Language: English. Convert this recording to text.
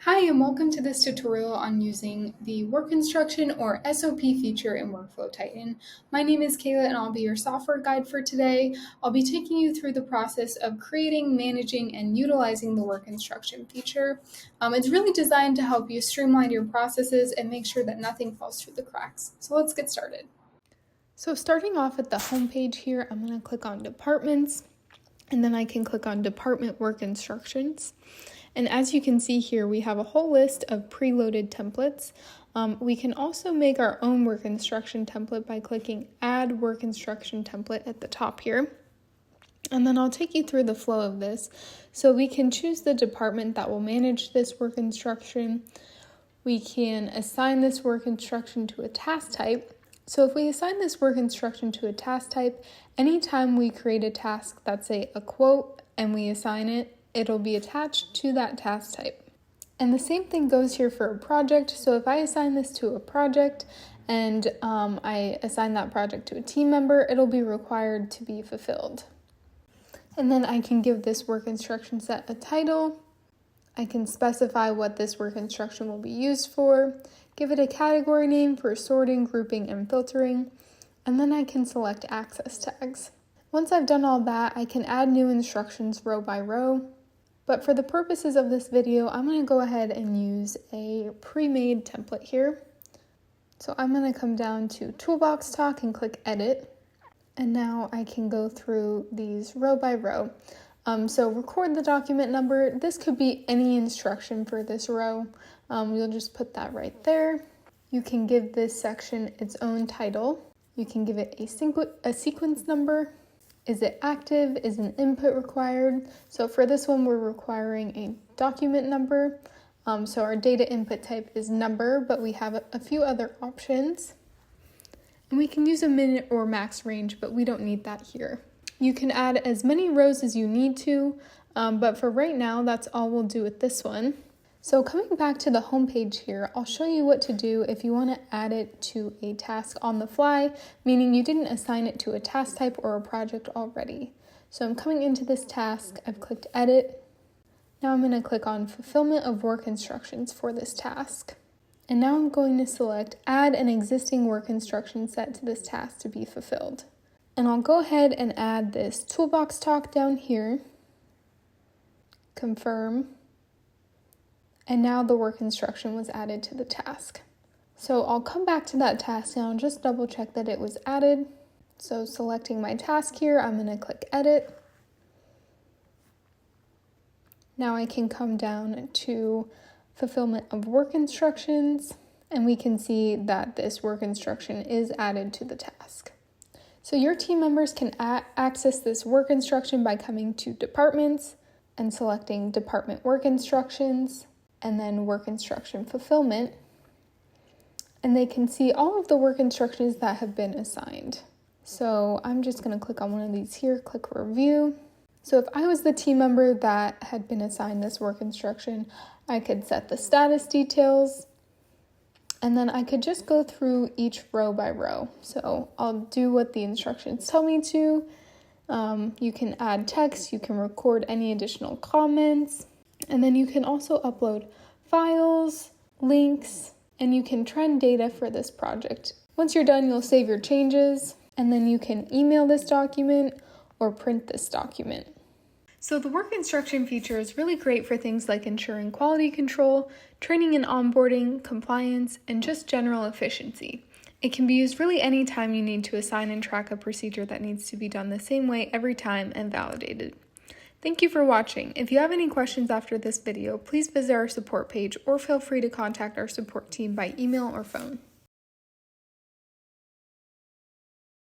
Hi, and welcome to this tutorial on using the work instruction or SOP feature in WorkflowTitan. My name is Kayla and I'll be your software guide for today. I'll be taking you through the process of creating, managing, and utilizing the work instruction feature. It's really designed to help you streamline your processes and make sure that nothing falls through the cracks. So let's get started. So starting off at the home page here, I'm going to click on Departments, and then I can click on Department Work Instructions. And as you can see here, we have a whole list of preloaded templates. We can also make our own work instruction template by clicking Add Work Instruction Template at the top here. And then I'll take you through the flow of this. So we can choose the department that will manage this work instruction. We can assign this work instruction to a task type. So if we assign this work instruction to a task type, anytime we create a task that's a quote and we assign it, it'll be attached to that task type. And the same thing goes here for a project. So if I assign this to a project and I assign that project to a team member, it'll be required to be fulfilled. And then I can give this work instruction set a title. I can specify what this work instruction will be used for, give it a category name for sorting, grouping, and filtering, and then I can select access tags. Once I've done all that, I can add new instructions row by row. But for the purposes of this video, I'm going to go ahead and use a pre-made template here. So I'm going to come down to Toolbox Talk and click Edit. And now I can go through these row by row. So record the document number. This could be any instruction for this row. You'll just put that right there. You can give this section its own title. You can give it a sequence number. Is it active? Is an input required? So for this one, we're requiring a document number. So our data input type is number, but we have a few other options. And we can use a minute or max range, but we don't need that here. You can add as many rows as you need to, but for right now, that's all we'll do with this one. So coming back to the home page here, I'll show you what to do if you want to add it to a task on the fly, meaning you didn't assign it to a task type or a project already. So I'm coming into this task, I've clicked Edit. Now I'm going to click on Fulfillment of Work Instructions for this task. And now I'm going to select Add an existing work instruction set to this task to be fulfilled. And I'll go ahead and add this Toolbox Talk down here. Confirm. And now the work instruction was added to the task. So I'll come back to that task now and just double check that it was added. So selecting my task here, I'm going to click Edit. Now I can come down to Fulfillment of Work Instructions, and we can see that this work instruction is added to the task. So your team members can access this work instruction by coming to Departments and selecting Department Work Instructions, and then Work Instruction Fulfillment, and they can see all of the work instructions that have been assigned. So I'm just going to click on one of these here, click Review. So if I was the team member that had been assigned this work instruction, I could set the status details, and then I could just go through each row by row. So I'll do what the instructions tell me to. You can add text, you can record any additional comments, and then you can also upload files, links, and you can trend data for this project. Once you're done, you'll save your changes, and then you can email this document or print this document. So the work instruction feature is really great for things like ensuring quality control, training and onboarding, compliance, and just general efficiency. It can be used really anytime you need to assign and track a procedure that needs to be done the same way every time and validated. Thank you for watching. If you have any questions after this video, please visit our support page or feel free to contact our support team by email or phone.